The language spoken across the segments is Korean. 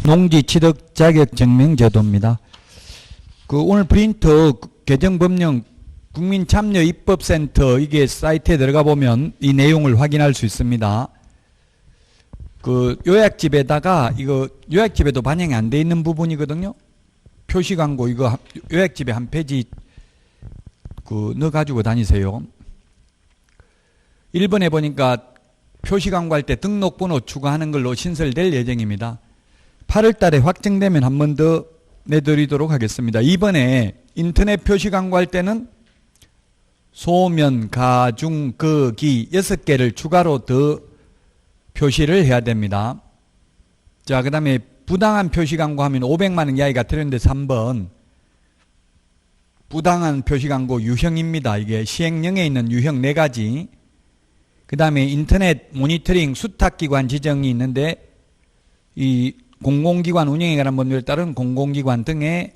농지 취득 자격 증명 제도입니다. 오늘 프린터 개정법령 국민참여입법센터 이게 사이트에 들어가 보면 이 내용을 확인할 수 있습니다. 요약집에다가 이거 요약집에도 반영이 안 돼 있는 부분이거든요. 표시 광고 이거 요약집에 한 페이지 넣어 가지고 다니세요. 1번에 보니까 표시 광고할 때 등록번호 추가하는 걸로 신설될 예정입니다. 8월 달에 확정되면 한 번 더 내드리도록 하겠습니다. 2번에 인터넷 표시 광고할 때는 소면, 가, 중, 거, 기 6개를 추가로 더 표시를 해야 됩니다. 자, 그 다음에 부당한 표시 광고하면 500만 원 이하가 들었는데 3번 부당한 표시 광고 유형입니다. 이게 시행령에 있는 유형 4가지. 그 다음에 인터넷 모니터링 수탁기관 지정이 있는데 이 공공기관 운영에 관한 법률에 따른 공공기관 등에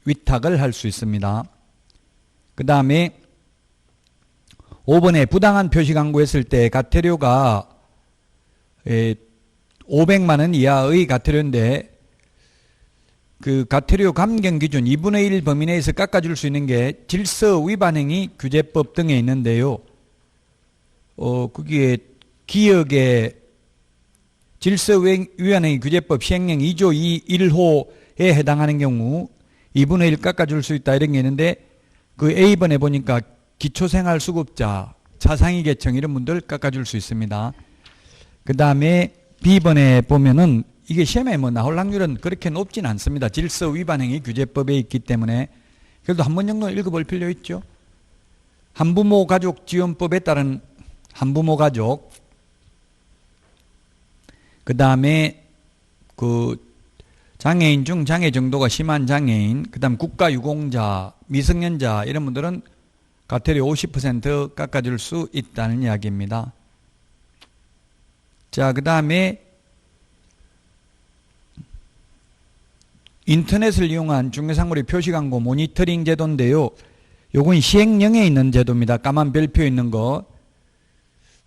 위탁을 할 수 있습니다. 그 다음에 5번에 부당한 표시 광고했을 때 과태료가 500만 원 이하의 과태료인데 과태료 감경 기준 2분의 1 범위 내에서 깎아줄 수 있는 게 질서 위반 행위 규제법 등에 있는데요. 거기에 기억의 질서 위반 행위 규제법 시행령 2조 2 1호에 해당하는 경우 2분의 1 깎아줄 수 있다 이런 게 있는데 A번에 보니까 기초생활수급자, 차상위계층 이런 분들 깎아줄 수 있습니다. 그 다음에 B번에 보면은 이게 시험에 나올 확률은 그렇게 높진 않습니다. 질서 위반 행위 규제법에 있기 때문에 그래도 한 번 정도 읽어볼 필요 있죠. 한부모 가족 지원법에 따른 한부모 가족, 그 다음에 장애인 중 장애 정도가 심한 장애인, 그 다음 국가유공자, 미성년자 이런 분들은 과태료 50% 깎아줄 수 있다는 이야기입니다. 자, 그 다음에 인터넷을 이용한 중개상물의 표시광고 모니터링 제도인데요. 요건 시행령에 있는 제도입니다. 까만 별표 있는 거.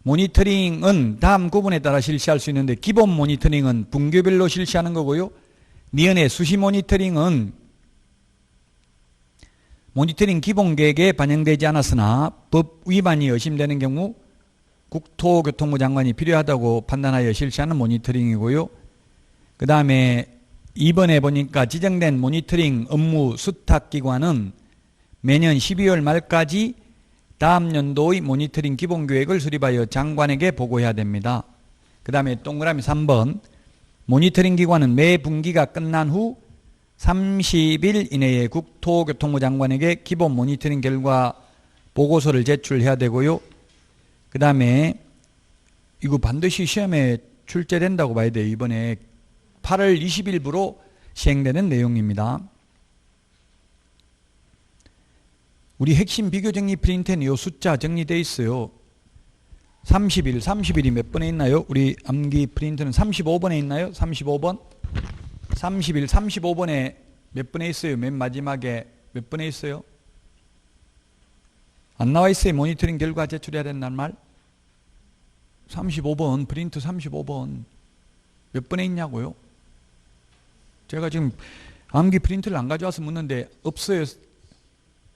모니터링은 다음 구분에 따라 실시할 수 있는데 기본 모니터링은 분교별로 실시하는 거고요. 니은의 수시 모니터링은 모니터링 기본 계획에 반영되지 않았으나 법 위반이 의심되는 경우 국토교통부 장관이 필요하다고 판단하여 실시하는 모니터링이고요. 그 다음에 2번에 보니까 지정된 모니터링 업무 수탁기관은 매년 12월 말까지 다음 연도의 모니터링 기본계획을 수립하여 장관에게 보고해야 됩니다. 그 다음에 동그라미 3번 모니터링 기관은 매 분기가 끝난 후 30일 이내에 국토교통부 장관에게 기본 모니터링 결과 보고서를 제출해야 되고요. 그 다음에 이거 반드시 시험에 출제된다고 봐야 돼요. 이번에 8월 20일부로 시행되는 내용입니다. 우리 핵심 비교정리 프린트에는 이 숫자 정리되어 있어요. 30일이 몇 번에 있나요? 우리 암기 프린트는 35번에 있나요? 35번? 30일 35번에 몇 번에 있어요? 맨 마지막에 몇 번에 있어요? 안 나와 있어요. 모니터링 결과 제출해야 된다는 말. 35번 프린트 35번 몇 번에 있냐고요? 제가 지금 암기 프린트를 안 가져와서 묻는데 없어요.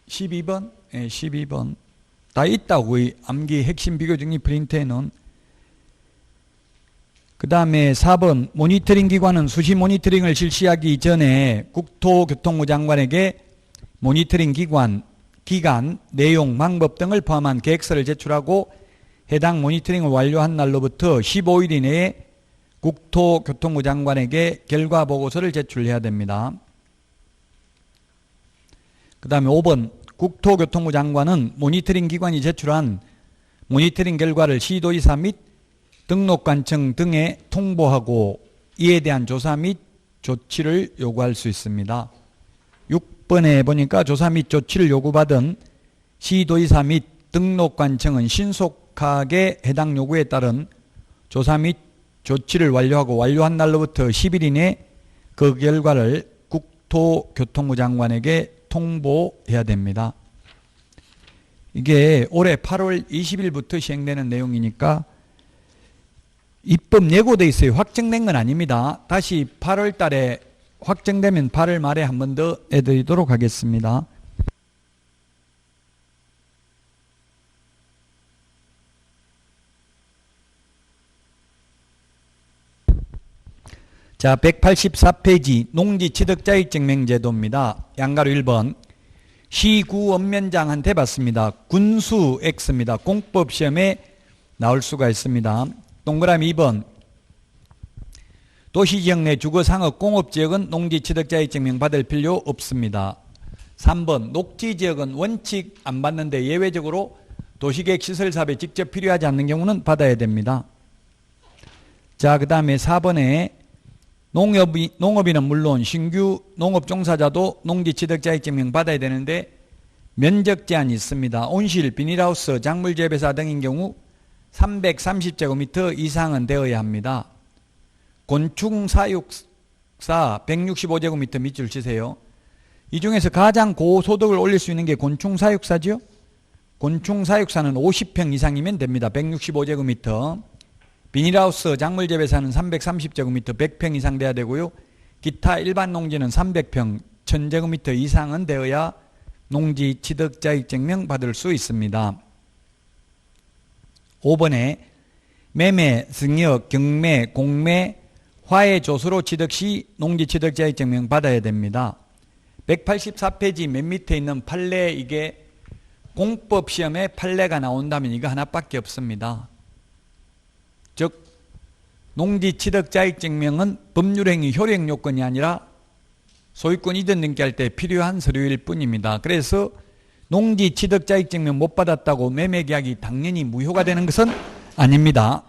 12번? 네, 12번. 다 있다고 이 암기 핵심 비교정리 프린트에는. 그 다음에 4번 모니터링 기관은 수시 모니터링을 실시하기 전에 국토교통부 장관에게 모니터링 기간, 내용, 방법 등을 포함한 계획서를 제출하고 해당 모니터링을 완료한 날로부터 15일 이내에 국토교통부 장관에게 결과 보고서를 제출해야 됩니다. 그 다음에 5번 국토교통부 장관은 모니터링 기관이 제출한 모니터링 결과를 시도의사 및 등록관청 등에 통보하고 이에 대한 조사 및 조치를 요구할 수 있습니다. 6번에 보니까 조사 및 조치를 요구받은 시도의사 및 등록관청은 신속하게 해당 요구에 따른 조사 및 조치를 완료하고 완료한 날로부터 10일 이내 그 결과를 국토교통부 장관에게 통보해야 됩니다. 이게 올해 8월 20일부터 시행되는 내용이니까 입법 예고돼 있어요. 확정된 건 아닙니다. 다시 8월 달에 확정되면 8월 말에 한 번 더 해드리도록 하겠습니다. 자, 184페이지 농지취득자익증명제도입니다. 양가로 1번 시구 읍면장한테 받습니다. 군수 X입니다. 공법시험에 나올 수가 있습니다. 동그라미 2번 도시지역 내 주거상업 공업지역은 농지취득자익증명 받을 필요 없습니다. 3번 녹지지역은 원칙 안 받는데 예외적으로 도시계획시설사업에 직접 필요하지 않는 경우는 받아야 됩니다. 자, 그 다음에 4번에 농업인은 물론 신규 농업종사자도 농지취득자익증명 받아야 되는데 면적 제한이 있습니다. 온실, 비닐하우스, 작물재배사 등인 경우 330제곱미터 이상은 되어야 합니다. 곤충사육사 165제곱미터 밑줄 치세요. 이 중에서 가장 고소득을 올릴 수 있는 게 곤충사육사죠. 곤충사육사는 50평 이상이면 됩니다. 165제곱미터. 비닐하우스, 작물재배사는 330제곱미터 100평 이상 돼야 되고요. 기타 일반 농지는 300평 1000제곱미터 이상은 되어야 농지취득자익증명 받을 수 있습니다. 5번에 매매, 승역, 경매, 공매, 화해, 조수로 취득 시 농지취득자익증명 받아야 됩니다. 184페이지 맨 밑에 있는 판례, 이게 공법시험에 판례가 나온다면 이거 하나밖에 없습니다. 즉 농지취득자익증명은 법률행위 효력 요건이 아니라 소유권 이전 등기할 때 필요한 서류일 뿐입니다. 그래서 농지취득자익증명 못 받았다고 매매계약이 당연히 무효가 되는 것은 아닙니다.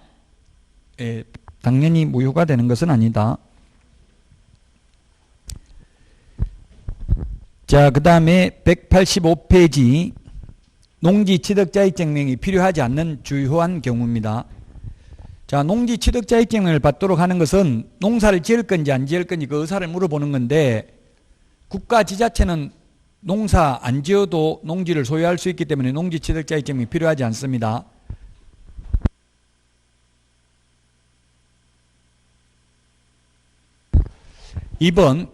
예, 당연히 무효가 되는 것은 아니다. 자, 그 다음에 185페이지 농지취득자익증명이 필요하지 않는 주요한 경우입니다. 자, 농지취득자익증명을 받도록 하는 것은 농사를 지을 건지 안 지을 건지 그 의사를 물어보는 건데 국가 지자체는 농사 안 지어도 농지를 소유할 수 있기 때문에 농지취득자익증명이 필요하지 않습니다. (2번)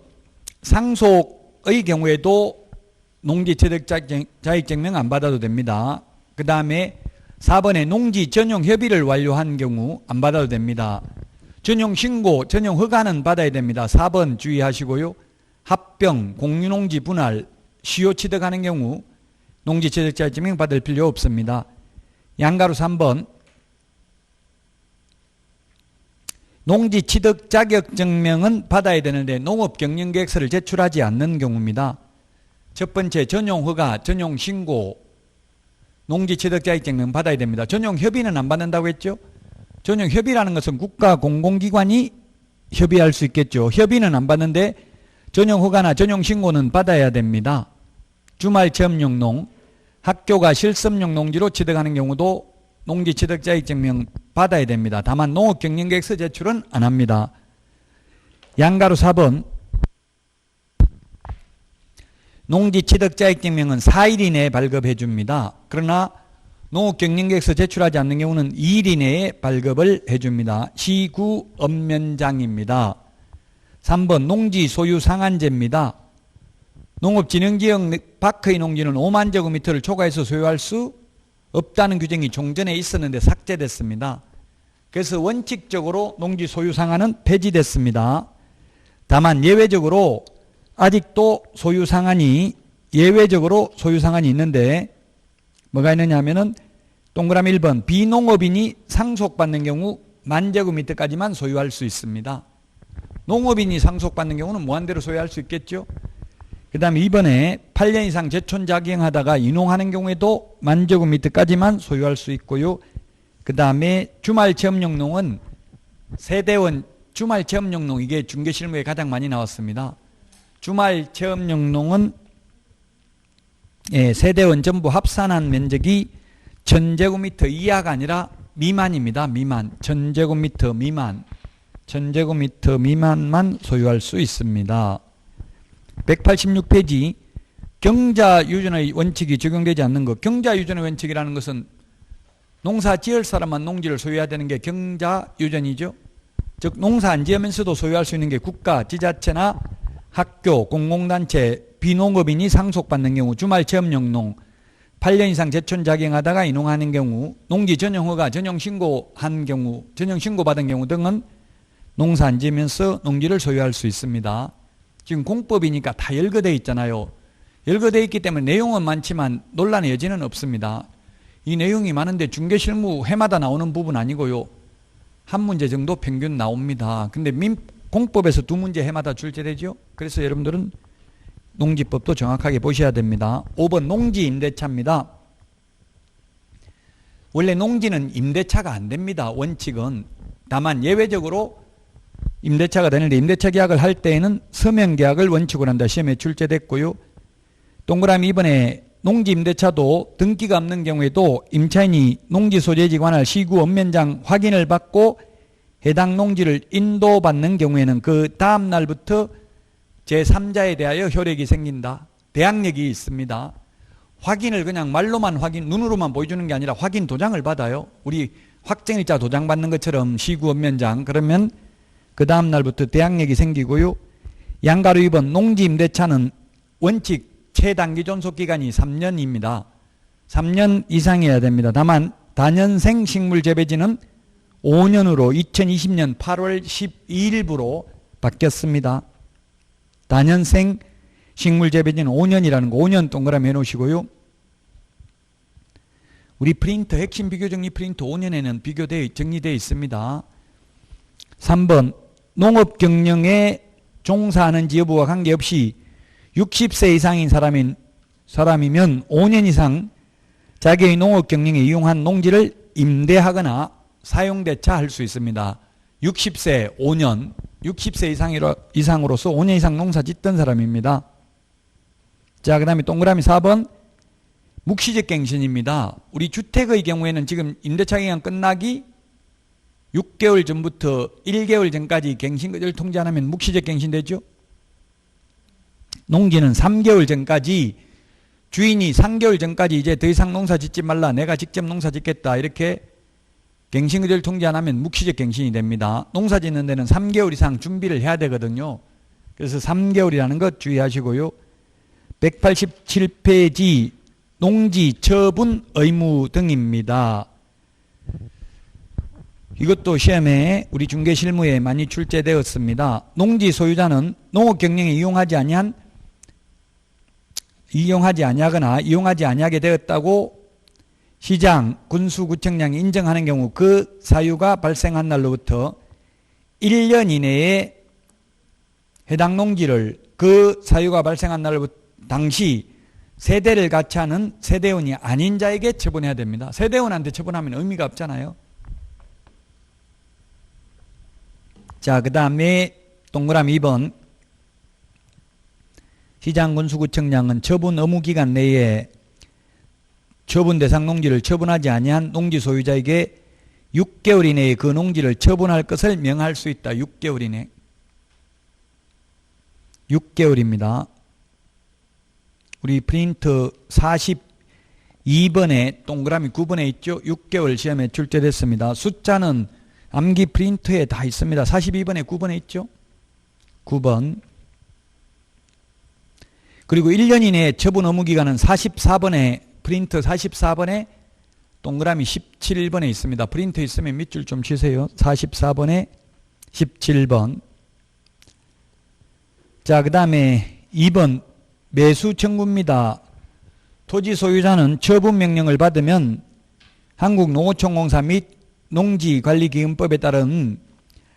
상속의 경우에도 농지취득자익증명 안 받아도 됩니다. 그 다음에 4번에 농지 전용 협의를 완료한 경우 안 받아도 됩니다. 전용 신고, 전용 허가는 받아야 됩니다. 4번 주의하시고요. 합병, 공유농지 분할, 시효 취득하는 경우 농지취득자익증명 받을 필요 없습니다. 양가로 3번 농지취득 자격증명은 받아야 되는데 농업경영계획서를 제출하지 않는 경우입니다. 첫 번째 전용 허가, 전용 신고, 농지취득자익증명 받아야 됩니다. 전용 협의는 안 받는다고 했죠? 전용 협의라는 것은 국가 공공기관이 협의할 수 있겠죠. 협의는 안 받는데 전용 허가나 전용 신고는 받아야 됩니다. 주말 체험용 농, 학교가 실습용 농지로 취득하는 경우도 농지취득자익증명 받아야 됩니다. 다만 농업경영계획서 제출은 안 합니다. 양가로 4번 농지취득자익증명은 4일 이내에 발급해 줍니다. 그러나 농업경영계획서 제출하지 않는 경우는 2일 이내에 발급을 해줍니다. 시구 읍면장입니다. 3번 농지 소유 상한제입니다. 농업진흥지역 밖의 농지는 5만 제곱미터를 초과해서 소유할 수 없다는 규정이 종전에 있었는데 삭제됐습니다. 그래서 원칙적으로 농지 소유 상한은 폐지됐습니다. 다만 예외적으로 아직도 소유 상한이 예외적으로 소유 상한이 있는데 뭐가 있느냐 하면은 동그라미 1번 비농업인이 상속받는 경우 10,000제곱미터까지만 소유할 수 있습니다. 농업인이 상속받는 경우는 무한대로 소유할 수 있겠죠. 그 다음에 2번에 8년 이상 제촌작용하다가 인용하는 경우에도 10,000제곱미터까지만 소유할 수 있고요. 그 다음에 주말체험용 농은 세대원 주말체험용 농, 이게 중개실무에 가장 많이 나왔습니다. 주말체험용 농은 세대원 전부 합산한 면적이 1000제곱미터 이하가 아니라 미만입니다. 미만. 1000제곱미터 미만. 1000제곱미터 미만만 소유할 수 있습니다. 186페이지 경자유전의 원칙이 적용되지 않는 것. 경자유전의 원칙이라는 것은 농사 지을 사람만 농지를 소유해야 되는 게 경자유전이죠. 즉 농사 안 지으면서도 소유할 수 있는 게 국가, 지자체나 학교, 공공단체, 비농업인이 상속받는 경우, 주말 체험용농, 8년 이상 제촌 작용하다가 이농하는 경우, 농지 전용허가, 전용신고한 경우, 전용신고받은 경우 등은 농사 안 지으면서 농지를 소유할 수 있습니다. 지금 공법이니까 다 열거되어 있잖아요. 열거되어 있기 때문에 내용은 많지만 논란의 여지는 없습니다. 이 내용이 많은데 중개실무 해마다 나오는 부분 아니고요. 한 문제 정도 평균 나옵니다. 근데 공법에서 2문제 해마다 출제되죠. 그래서 여러분들은 농지법도 정확하게 보셔야 됩니다. 5번 농지 임대차입니다. 원래 농지는 임대차가 안 됩니다. 원칙은. 다만 예외적으로 임대차가 되는데 임대차 계약을 할 때에는 서면 계약을 원칙으로 한다. 시험에 출제됐고요. 동그라미 2번에 농지 임대차도 등기가 없는 경우에도 임차인이 농지 소재지 관할 시구 원면장 확인을 받고 해당 농지를 인도받는 경우에는 그 다음 날부터 제3자에 대하여 효력이 생긴다. 대항력이 있습니다. 확인을 그냥 말로만 눈으로만 보여주는 게 아니라 확인 도장을 받아요. 우리 확정일자 도장 받는 것처럼 시구 원면장. 그러면 그 다음 날부터 대항력이 생기고요. 양가로 2번 농지 임대차는 원칙 최단기 존속기간이 3년입니다. 3년 이상이어야 됩니다. 다만 다년생 식물재배지는 5년으로 2020년 8월 12일부로 바뀌었습니다. 다년생 식물재배지는 5년이라는 거 5년 동그라미 해놓으시고요. 우리 프린터 핵심 비교정리 프린터 5년에는 정리되어 있습니다. 3번 농업경영에 종사하는지 여부와 관계없이 60세 이상인 사람이면 5년 이상 자기의 농업경영에 이용한 농지를 임대하거나 사용대차 할 수 있습니다. 60세 5년, 60세 이상으로서 5년 이상 농사 짓던 사람입니다. 자, 그 다음에 동그라미 4번 묵시적 갱신입니다. 우리 주택의 경우에는 지금 임대차 기간 끝나기 6개월 전부터 1개월 전까지 갱신거절 통지 안 하면 묵시적 갱신되죠. 농지는 3개월 전까지 주인이 3개월 전까지 이제 더 이상 농사 짓지 말라, 내가 직접 농사 짓겠다 이렇게 갱신거절 통지 안 하면 묵시적 갱신이 됩니다. 농사 짓는 데는 3개월 이상 준비를 해야 되거든요. 그래서 3개월이라는 것 주의하시고요. 187페이지 농지 처분 의무 등입니다. 이것도 시험에 우리 중개실무에 많이 출제되었습니다. 농지 소유자는 농업경영에 이용하지 아니하거나 이용하지 아니하게 되었다고 시장, 군수, 구청장이 인정하는 경우 그 사유가 발생한 날로부터 1년 이내에 해당 농지를 그 사유가 발생한 날로부터 당시 세대를 같이 하는 세대원이 아닌 자에게 처분해야 됩니다. 세대원한테 처분하면 의미가 없잖아요. 자, 그 다음에 동그라미 2번 시장, 군수, 구청장은 처분 의무기간 내에 처분 대상 농지를 처분하지 아니한 농지 소유자에게 6개월 이내에 그 농지를 처분할 것을 명할 수 있다. 6개월 이내. 6개월입니다. 우리 프린터 42번에 동그라미 9번에 있죠. 6개월 시험에 출제됐습니다. 숫자는 암기 프린터에 다 있습니다. 42번에 9번에 있죠. 9번. 그리고 1년 이내에 처분 의무기간은 44번에 프린터 44번에 동그라미 17번에 있습니다. 프린터 있으면 밑줄 좀 치세요. 44번에 17번. 자, 그 다음에 2번 매수 청구입니다. 토지 소유자는 처분 명령을 받으면 한국농어촌공사 및 농지관리기금법에 따른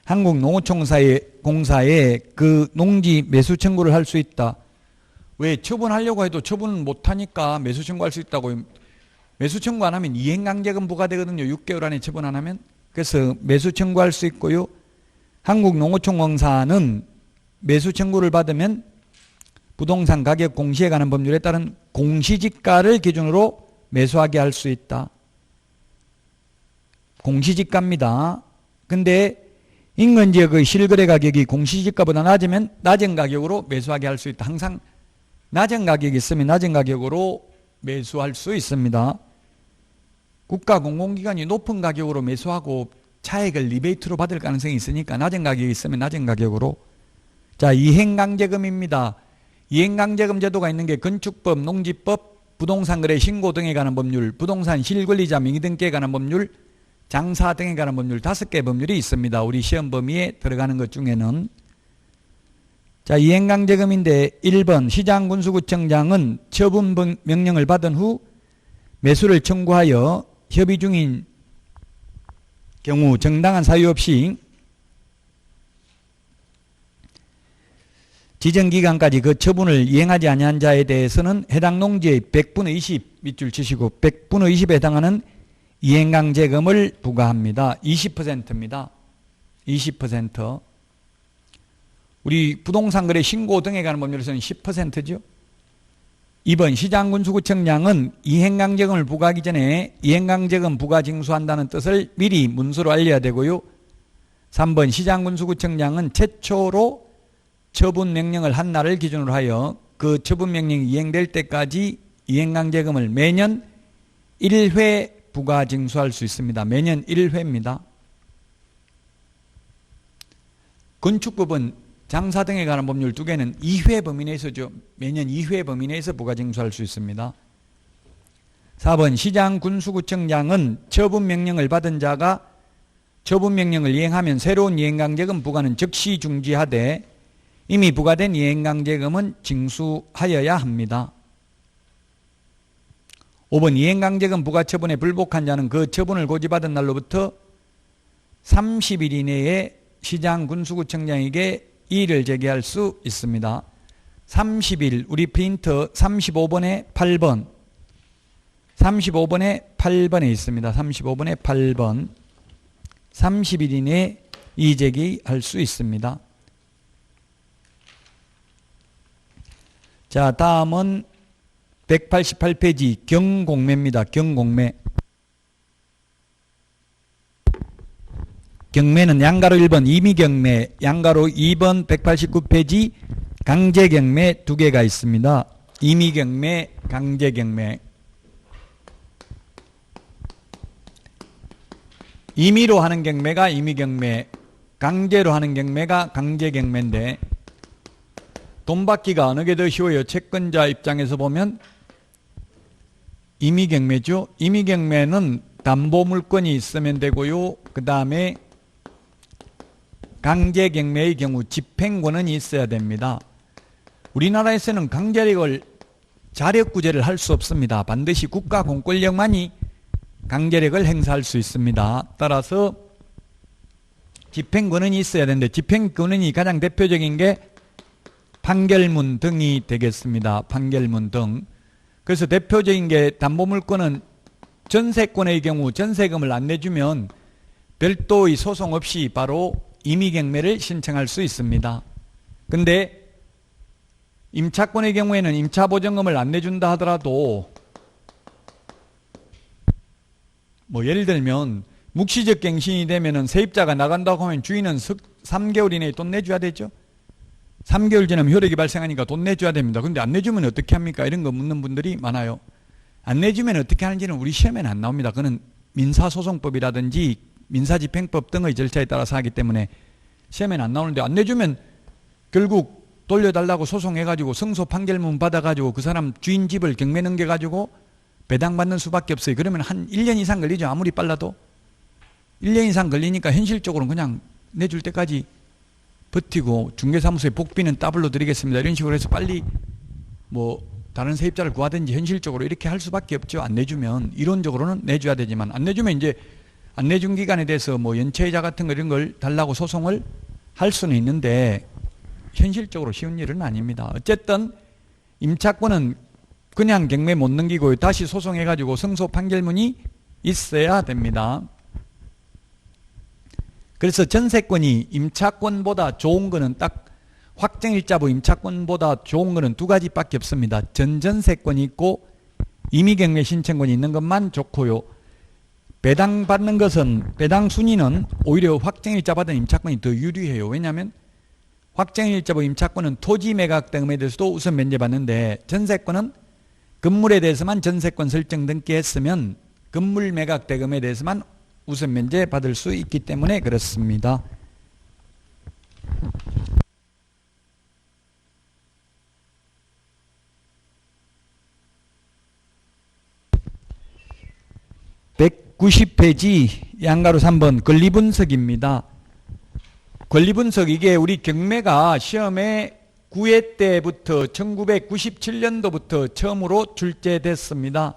한국농어촌공사에 그 농지 매수 청구를 할 수 있다. 왜 처분하려고 해도 처분을 못하니까 매수 청구할 수 있다고. 매수 청구 안 하면 이행강제금 부과되거든요. 6개월 안에 처분 안 하면. 그래서 매수 청구할 수 있고요. 한국농어촌공사는 매수 청구를 받으면 부동산 가격 공시에 관한 법률에 따른 공시지가를 기준으로 매수하게 할 수 있다. 공시지가입니다. 근데 인근지역의 실거래 가격이 공시지가보다 낮으면 낮은 가격으로 매수하게 할 수 있다. 항상 낮은 가격이 있으면 낮은 가격으로 매수할 수 있습니다. 국가 공공기관이 높은 가격으로 매수하고 차액을 리베이트로 받을 가능성이 있으니까 낮은 가격이 있으면 낮은 가격으로. 자, 이행강제금입니다. 이행강제금 제도가 있는 게 건축법, 농지법, 부동산거래 신고 등에 관한 법률, 부동산 실권리자 명의 등기에 관한 법률, 장사 등에 관한 법률 5개 법률이 있습니다. 우리 시험 범위에 들어가는 것 중에는. 자, 이행강제금인데 1번 시장군수구청장은 처분 명령을 받은 후 매수를 청구하여 협의 중인 경우 정당한 사유 없이 지정기간까지 그 처분을 이행하지 아니한 자에 대해서는 해당 농지의 100분의 20 밑줄 치시고 100분의 20에 해당하는 이행강제금을 부과합니다. 20%입니다. 20%. 우리 부동산거래 신고 등에 관한 법률에서는 10%죠. 2번 시장군수구청장은 이행강제금을 부과하기 전에 이행강제금 부과 징수한다는 뜻을 미리 문서로 알려야 되고요. 3번 시장군수구청장은 최초로 처분 명령을 한 날을 기준으로 하여 그 처분 명령이 이행될 때까지 이행강제금을 매년 1회 부과 징수할 수 있습니다. 매년 1회입니다. 건축법은 장사 등에 관한 법률 2개는 2회 범위 내에서죠. 매년 2회 범위 내에서 부과 징수할 수 있습니다. 4번 시장군수구청장은 처분 명령을 받은 자가 처분 명령을 이행하면 새로운 이행강제금 부과는 즉시 중지하되 이미 부과된 이행강제금은 징수하여야 합니다. 5번 이행강제금 부과 처분에 불복한 자는 그 처분을 고지받은 날로부터 30일 이내에 시장군수구청장에게 이의를 제기할 수 있습니다. 30일 우리 프린터 35번에 8번 35번에 8번에 있습니다. 35번에 8번 30일 이내에 이의 제기할 수 있습니다. 자, 다음은 188페이지 경공매입니다. 경공매. 경매는 양가로 1번 임의경매, 양가로 2번 189페이지 강제경매 두 개가 있습니다. 임의경매, 강제경매. 임의로 하는 경매가 임의경매, 강제로 하는 경매가 강제경매인데 돈 받기가 어느 게 더 쉬워요? 채권자 입장에서 보면 임의경매죠. 임의경매는 담보물건이 있으면 되고요. 그 다음에 강제경매의 경우 집행권은 있어야 됩니다. 우리나라에서는 강제력을 자력구제를 할 수 없습니다. 반드시 국가 공권력만이 강제력을 행사할 수 있습니다. 따라서 집행권은 있어야 되는데 집행권이 가장 대표적인 게 판결문 등이 되겠습니다. 판결문 등. 그래서 대표적인 게 담보물건은 전세권의 경우 전세금을 안 내주면 별도의 소송 없이 바로 임의경매를 신청할 수 있습니다. 근데 임차권의 경우에는 임차보증금을 안 내준다 하더라도 뭐 예를 들면 묵시적 갱신이 되면은 세입자가 나간다고 하면 주인은 3개월 이내에 돈 내줘야 되죠. 3개월 지나면 효력이 발생하니까 돈 내줘야 됩니다. 근데 안 내주면 어떻게 합니까? 이런 거 묻는 분들이 많아요. 안 내주면 어떻게 하는지는 우리 시험에는 안 나옵니다. 그거는 민사소송법이라든지 민사집행법 등의 절차에 따라서 하기 때문에 시험에는 안 나오는데 안 내주면 결국 돌려달라고 소송해가지고 승소 판결문 받아가지고 그 사람 주인 집을 경매 넘겨가지고 배당받는 수밖에 없어요. 그러면 한 1년 이상 걸리죠. 아무리 빨라도. 1년 이상 걸리니까 현실적으로 그냥 내줄 때까지 버티고 중개사무소에 복비는 더블로 드리겠습니다. 이런 식으로 해서 빨리 뭐 다른 세입자를 구하든지 현실적으로 이렇게 할 수밖에 없죠. 안 내주면. 이론적으로는 내줘야 되지만 안 내주면 이제 안 내준 기간에 대해서 뭐 연체이자 같은 거 이런 걸 달라고 소송을 할 수는 있는데 현실적으로 쉬운 일은 아닙니다. 어쨌든 임차권은 그냥 경매 못 넘기고 다시 소송해가지고 승소 판결문이 있어야 됩니다. 그래서 전세권이 임차권보다 좋은 거는 딱 확정일자부 임차권보다 좋은 거는 두 가지밖에 없습니다. 전전세권이 있고 임의경매 신청권이 있는 것만 좋고요. 배당받는 것은 배당 순위는 오히려 확정일자 받은 임차권이 더 유리해요. 왜냐하면 확정일자부 임차권은 토지 매각 등에 대해서도 우선 면제받는데 전세권은 건물에 대해서만 전세권 설정 등기했으면 건물 매각 대금에 대해서만 우선 면제 받을 수 있기 때문에 그렇습니다. (190페이지) 양가로 3번 권리분석입니다. 권리분석, 이게 우리 경매가 시험에 9회 때부터 1997년도부터 처음으로 출제됐습니다.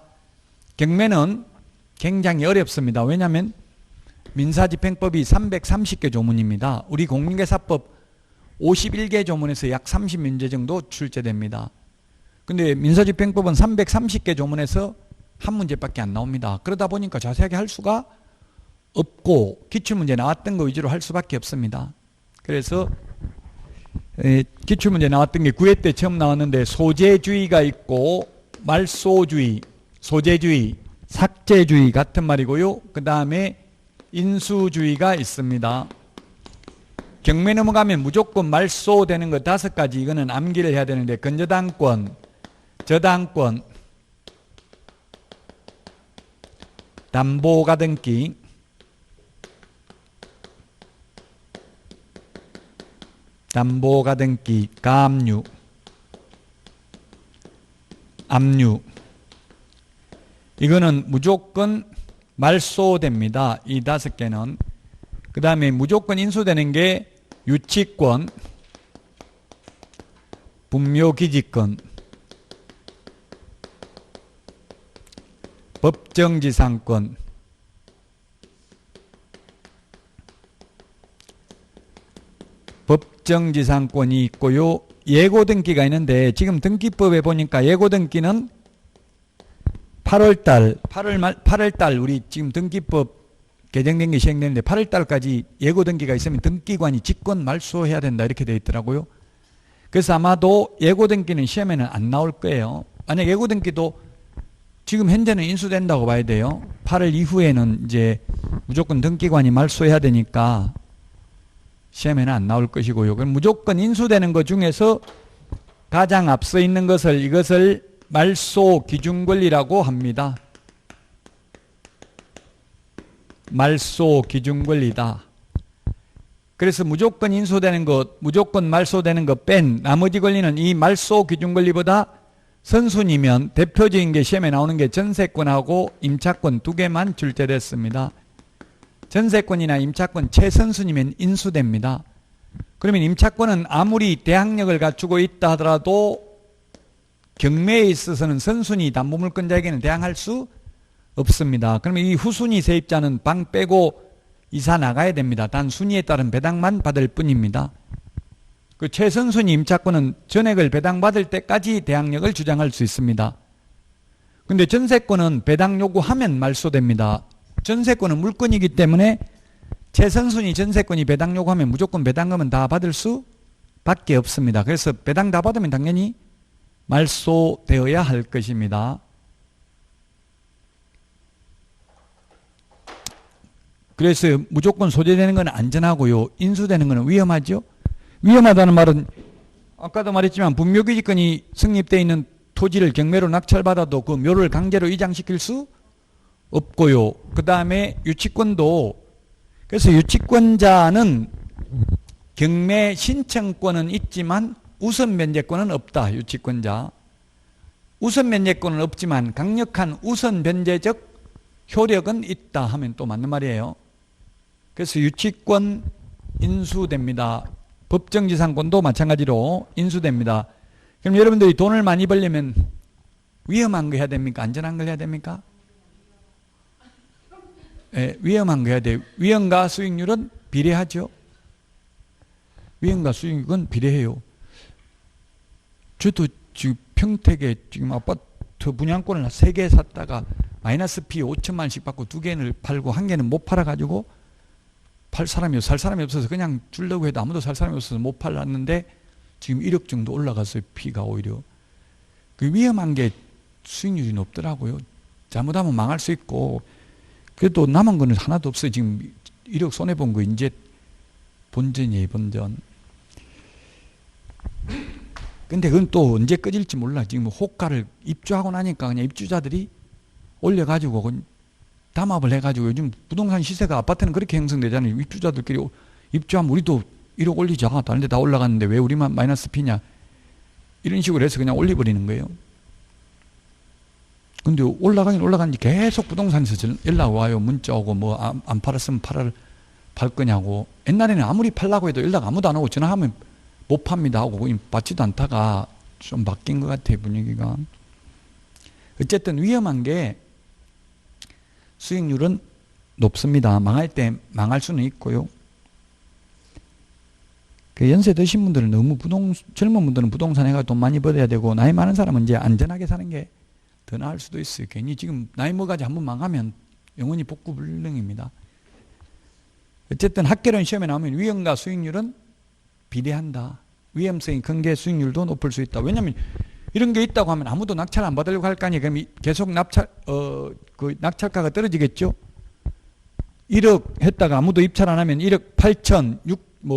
경매는 굉장히 어렵습니다. 왜냐하면 민사집행법이 330개 조문입니다. 우리 공인중개사법 51개 조문에서 약 30문제 정도 출제됩니다. 근데 민사집행법은 330개 조문에서 한 문제밖에 안 나옵니다. 그러다 보니까 자세하게 할 수가 없고 기출문제 나왔던 거 위주로 할 수밖에 없습니다. 그래서 기출문제 나왔던 게 9회 때 처음 나왔는데 소재주의가 있고 말소주의, 소재주의, 삭제주의 같은 말이고요. 그 다음에 인수주의가 있습니다. 경매 넘어가면 무조건 말소되는 거 5가지, 이거는 암기를 해야 되는데 근저당권, 저당권, 담보가등기, 담보가등기, 가압류, 압류, 이거는 무조건 말소됩니다. 이 5개는. 그 다음에 무조건 인수되는 게 유치권, 분묘기지권, 법정지상권, 법정지상권이 있고요. 예고등기가 있는데 지금 등기법에 보니까 예고등기는 8월달 우리 지금 등기법 개정된 게 시행되는데 8월달까지 예고등기가 있으면 등기관이 직권 말소해야 된다 이렇게 되어 있더라고요. 그래서 아마도 예고등기는 시험에는 안 나올 거예요. 만약 예고등기도 지금 현재는 인수된다고 봐야 돼요. 8월 이후에는 이제 무조건 등기관이 말소해야 되니까 시험에는 안 나올 것이고요. 그럼 무조건 인수되는 것 중에서 가장 앞서 있는 것을 이것을 말소 기준권리라고 합니다. 말소 기준권리다. 그래서 무조건 인수되는 것, 무조건 말소되는 것 뺀 나머지 권리는 이 말소 기준권리보다 선순위면 대표적인 게 시험에 나오는 게 전세권하고 임차권 2개만 출제됐습니다. 전세권이나 임차권 최선순위면 인수됩니다. 그러면 임차권은 아무리 대항력을 갖추고 있다 하더라도 경매에 있어서는 선순위 담보물권자에게는 대항할 수 없습니다. 그러면 이 후순위 세입자는 방 빼고 이사 나가야 됩니다. 단 순위에 따른 배당만 받을 뿐입니다. 그 최선순위 임차권은 전액을 배당받을 때까지 대항력을 주장할 수 있습니다. 근데 전세권은 배당 요구하면 말소됩니다. 전세권은 물건이기 때문에 최선순위 전세권이 배당 요구하면 무조건 배당금은 다 받을 수밖에 없습니다. 그래서 배당 다 받으면 당연히 말소되어야 할 것입니다. 그래서 무조건 소재되는 건 안전하고요. 인수되는 건 위험하죠. 위험하다는 말은 아까도 말했지만 분묘기지권이 성립되어 있는 토지를 경매로 낙찰받아도 그 묘를 강제로 이장시킬 수 없고요. 그 다음에 유치권도, 그래서 유치권자는 경매 신청권은 있지만 우선 면제권은 없다. 유치권자. 우선 면제권은 없지만 강력한 우선 변제적 효력은 있다 하면 또 맞는 말이에요. 그래서 유치권 인수됩니다. 법정지상권도 마찬가지로 인수됩니다. 그럼 여러분들이 돈을 많이 벌려면 위험한 거 해야 됩니까? 안전한 걸 해야 됩니까? 네, 위험한 거 해야 돼요. 위험과 수익률은 비례하죠. 위험과 수익률은 비례해요. 저도 지금 평택에 지금 아파트 분양권을 3개 샀다가 마이너스 피 5천만 원씩 받고 2개를 팔고 1개는 못 팔아가지고 살 사람이 없어서 그냥 주려고 해도 아무도 살 사람이 없어서 못 팔았는데 지금 1억 정도 올라갔어요. 피가 오히려. 그 위험한 게 수익률이 높더라고요. 잘못하면 망할 수 있고, 그래도 남은 거는 하나도 없어요. 지금 1억 손해본 거 이제 본전이에요, 본전. 근데 그건 또 언제 꺼질지 몰라. 지금 호가를 입주하고 나니까 그냥 입주자들이 올려가지고 담합을 해가지고 요즘 부동산 시세가 아파트는 그렇게 형성되잖아요. 입주자들끼리 입주하면 우리도 1억 올리자. 다른 데 다 올라갔는데 왜 우리만 마이너스 피냐. 이런 식으로 해서 그냥 올려버리는 거예요. 근데 올라가긴 올라가는지 계속 부동산에서 연락 와요. 문자 오고 뭐 안 팔았으면 팔 거냐고. 옛날에는 아무리 팔라고 해도 연락 아무도 안 오고 전화하면 못 팝니다 하고 받지도 않다가 좀 바뀐 것 같아요. 분위기가. 어쨌든 위험한 게 수익률은 높습니다. 망할 때 망할 수는 있고요. 그 연세 드신 분들은 너무 젊은 분들은 부동산 해가 돈 많이 벌어야 되고 나이 많은 사람은 이제 안전하게 사는 게 더 나을 수도 있어요. 괜히 지금 나이 먹어가지고 한번 망하면 영원히 복구 불능입니다. 어쨌든 학개론 시험에 나오면 위험과 수익률은 비례한다. 위험성이 큰 게 수익률도 높을 수 있다. 왜냐하면 이런 게 있다고 하면 아무도 낙찰 안 받으려고 할 거 아니에요. 그럼 계속 그 낙찰가가 떨어지겠죠. 1억 했다가 아무도 입찰 안 하면 1억 8천,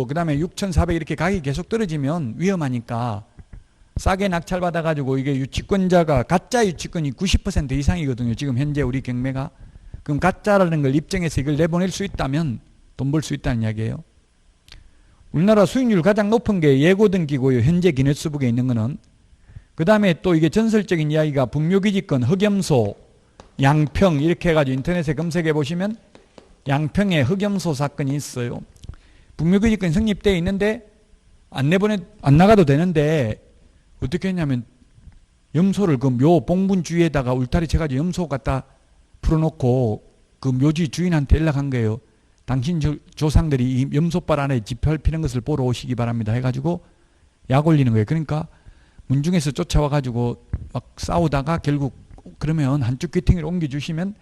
그 다음에 6,400 이렇게 가격이 계속 떨어지면 위험하니까 싸게 낙찰 받아가지고 이게 유치권자가 가짜 유치권이 90% 이상이거든요. 지금 현재 우리 경매가. 그럼 가짜라는 걸 입증해서 이걸 내보낼 수 있다면 돈 벌 수 있다는 이야기예요. 우리나라 수익률 가장 높은 게 예고등기고요. 현재 기네스북에 있는 거는. 그 다음에 또 이게 전설적인 이야기가 북묘기지권, 흑염소, 양평 이렇게 해가지고 인터넷에 검색해 보시면 양평에 흑염소 사건이 있어요. 북묘기지권 성립되어 있는데 안 나가도 되는데 어떻게 했냐면 염소를 그 묘 봉분 주위에다가 울타리 쳐가지고 염소 갖다 풀어놓고 그 묘지 주인한테 연락한 거예요. 당신 조상들이 이 염소발 안에 지폐를 피는 것을 보러 오시기 바랍니다 해가지고 약 올리는 거예요. 그러니까 문중에서 쫓아와가지고 막 싸우다가 결국 그러면 한쪽 귀퉁이를 옮겨주시면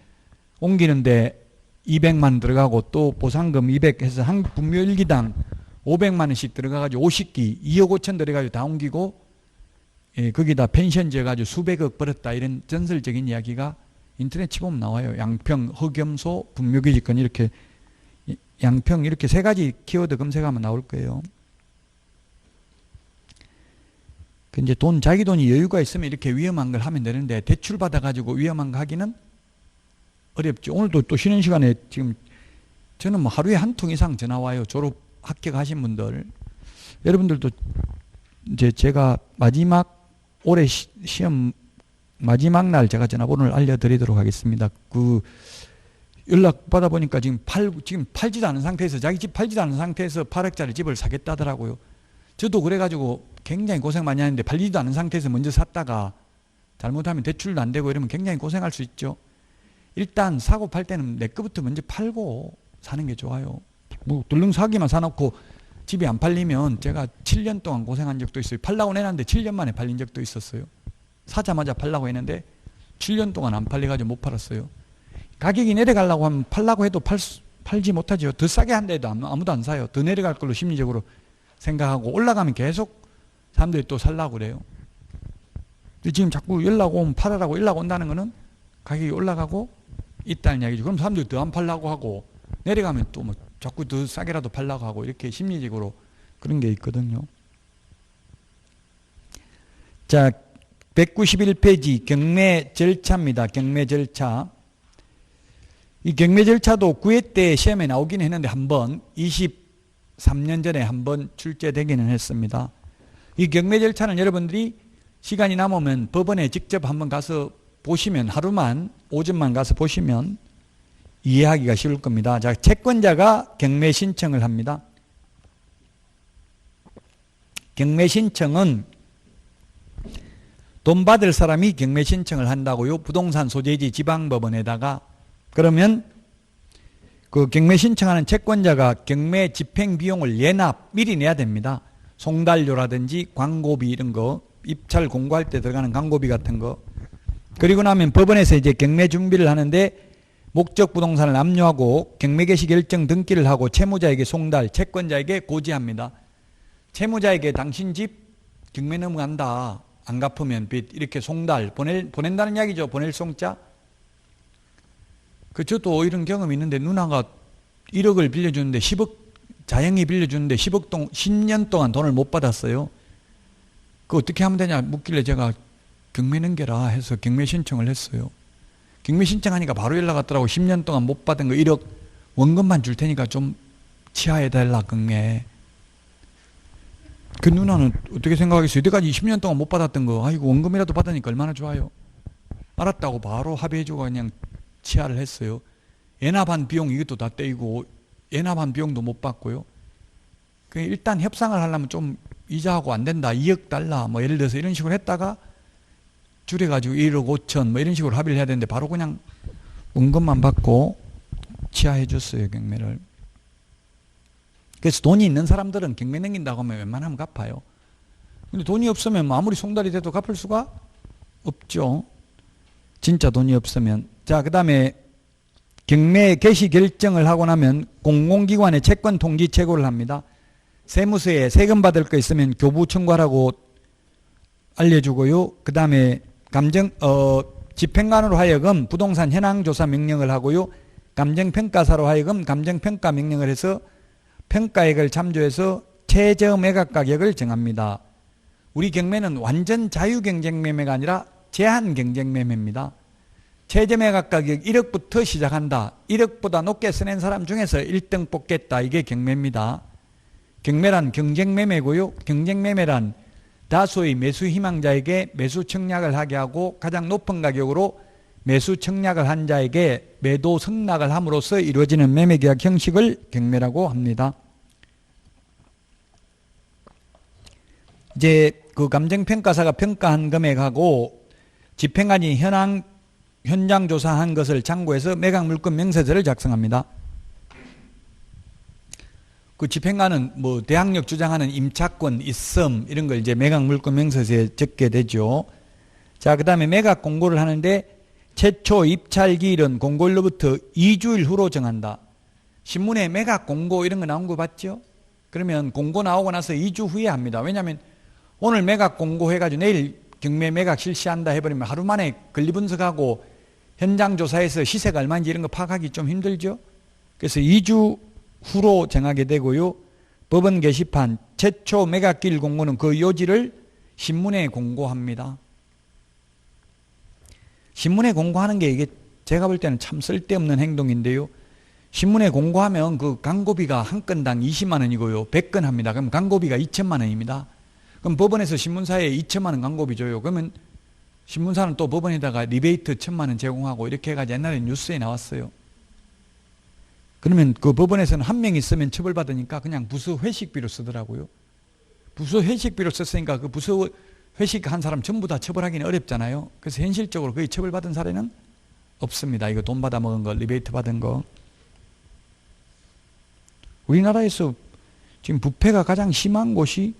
옮기는데 200만 들어가고 또 보상금 200 해서 한 분묘 1기당 500만 원씩 들어가가지고 50기 2억 5천 들어가지고 다 옮기고 거기다 펜션 지어가지고 수백억 벌었다 이런 전설적인 이야기가 인터넷 치보면 나와요. 양평, 흑염소, 분묘기지권 이렇게 양평 이렇게 세 가지 키워드 검색하면 나올 거예요. 그 이제 자기 돈이 여유가 있으면 이렇게 위험한 걸 하면 되는데 대출 받아가지고 위험한 거 하기는 어렵죠. 오늘도 또 쉬는 시간에 지금 저는 뭐 하루에 한 통 이상 전화 와요. 졸업 합격하신 분들. 여러분들도 이제 제가 올해 시험 마지막 날 제가 전화번호를 알려드리도록 하겠습니다. 그 연락 받아보니까 지금 팔지도 않은 상태에서 자기 집 팔지도 않은 상태에서 8억짜리 집을 사겠다더라고요. 저도 그래가지고 굉장히 고생 많이 하는데 팔리지도 않은 상태에서 먼저 샀다가 잘못하면 대출도 안 되고 이러면 굉장히 고생할 수 있죠. 일단 사고 팔 때는 내 거부터 먼저 팔고 사는 게 좋아요. 뭐 둘렁 사기만 사놓고 집이 안 팔리면 제가 7년 동안 고생한 적도 있어요. 팔라고 내놨는데 7년 만에 팔린 적도 있었어요. 사자마자 팔라고 했는데 7년 동안 안 팔려가지고 못 팔았어요. 가격이 내려가려고 하면 팔라고 해도 팔지 못하죠. 더 싸게 한다 해도 아무도 안 사요. 더 내려갈 걸로 심리적으로 생각하고 올라가면 계속 사람들이 또 살라고 그래요. 근데 지금 자꾸 연락 오면 팔아라고 연락 온다는 거는 가격이 올라가고 있다는 이야기죠. 그럼 사람들이 더 안 팔라고 하고 내려가면 또 뭐 자꾸 더 싸게라도 팔라고 하고 이렇게 심리적으로 그런 게 있거든요. 자, 191페이지 경매 절차입니다. 경매 절차. 이 경매 절차도 9회 때 시험에 나오긴 했는데 한번 23년 전에 한번 출제되기는 했습니다. 이 경매 절차는 여러분들이 시간이 남으면 법원에 직접 한번 가서 보시면 오전만 가서 보시면 이해하기가 쉬울 겁니다. 자, 채권자가 경매 신청을 합니다. 경매 신청은 돈 받을 사람이 경매 신청을 한다고요. 부동산 소재지 지방법원에다가. 그러면 그 경매 신청하는 채권자가 경매 집행 비용을 미리 내야 됩니다. 송달료라든지 광고비 이런 거, 입찰 공고할 때 들어가는 광고비 같은 거. 그리고 나면 법원에서 이제 경매 준비를 하는데 목적 부동산을 압류하고 경매 개시 결정 등기를 하고 채무자에게 송달, 채권자에게 고지합니다. 채무자에게 당신 집 경매 넘어간다. 안 갚으면 빚 이렇게 송달 보낸다는 이야기죠. 보낼 송자. 저도 이런 경험이 있는데 누나가 1억을 빌려주는데 10억 자영이 빌려주는데 10년 동안 돈을 못 받았어요. 어떻게 하면 되냐 묻길래 제가 경매 넘겨라 해서 경매 신청을 했어요. 경매 신청하니까 바로 연락 왔더라고. 10년 동안 못 받은 거 1억 원금만 줄 테니까 좀 치하해달라 경매. 그 누나는 어떻게 생각하겠어요? 이때까지 10년 동안 못 받았던 거 아이고 원금이라도 받으니까 얼마나 좋아요. 알았다고 바로 합의해주고 그냥 치하를 했어요. 연합한 비용 이것도 다 떼이고 연합한 비용도 못 받고요. 일단 협상을 하려면 좀 이자하고 안 된다. 2억 달라. 뭐 예를 들어서 이런 식으로 했다가 줄여가지고 1억 5천 뭐 이런 식으로 합의를 해야 되는데 바로 그냥 원금만 받고 치하해 줬어요. 경매를. 그래서 돈이 있는 사람들은 경매 넘긴다고 하면 웬만하면 갚아요. 근데 돈이 없으면 뭐 아무리 송달이 돼도 갚을 수가 없죠. 진짜 돈이 없으면. 자, 그 다음에 경매 개시 결정을 하고 나면 공공기관에 채권 통지 최고를 합니다. 세무서에 세금 받을 거 있으면 교부 청구하라고 알려주고요. 그 다음에 집행관으로 하여금 부동산 현황조사 명령을 하고요. 감정평가사로 하여금 감정평가 명령을 해서 평가액을 참조해서 최저 매각 가격을 정합니다. 우리 경매는 완전 자유경쟁매매가 아니라 제한경쟁매매입니다. 최저 매각 가격 1억부터 시작한다. 1억보다 높게 써낸 사람 중에서 1등 뽑겠다. 이게 경매입니다. 경매란 경쟁매매고요. 경쟁매매란 다수의 매수 희망자에게 매수 청약을 하게 하고 가장 높은 가격으로 매수 청약을 한 자에게 매도 승낙을 함으로써 이루어지는 매매계약 형식을 경매라고 합니다. 이제 그 감정평가사가 평가한 금액하고 집행관이 현장 조사한 것을 참고해서 매각물건 명세서를 작성합니다. 그 집행관은 뭐 대항력 주장하는 임차권, 있음 이런 걸 이제 매각물건 명세서에 적게 되죠. 자, 그 다음에 매각 공고를 하는데 최초 입찰기일은 공고일로부터 2주일 후로 정한다. 신문에 매각 공고 이런 거 나온 거 봤죠? 그러면 공고 나오고 나서 2주 후에 합니다. 왜냐하면 오늘 매각 공고 해가지고 내일 경매 매각 실시한다 해버리면 하루 만에 권리분석하고 현장 조사해서 시세가 얼마인지 이런 거 파악하기 좀 힘들죠. 그래서 2주 후로 정하게 되고요. 법원 게시판 최초 매각기일 공고는 그 요지를 신문에 공고합니다. 신문에 공고하는 게 이게 제가 볼 때는 참 쓸데없는 행동인데요. 신문에 공고하면 그 광고비가 한 건당 20만 원이고요. 100건 합니다. 그럼 광고비가 2천만 원입니다. 그럼 법원에서 신문사에 2천만 원 광고비 줘요. 그러면 신문사는 또 법원에다가 리베이트 1천만 원 제공하고 이렇게 해가지고 옛날에 뉴스에 나왔어요. 그러면 그 법원에서는 한 명 있으면 처벌받으니까 그냥 부서 회식비로 쓰더라고요. 부서 회식비로 썼으니까 그 부서 회식한 사람 전부 다 처벌하기는 어렵잖아요. 그래서 현실적으로 거의 처벌받은 사례는 없습니다. 이거 돈 받아 먹은 거, 리베이트 받은 거. 우리나라에서 지금 부패가 가장 심한 곳이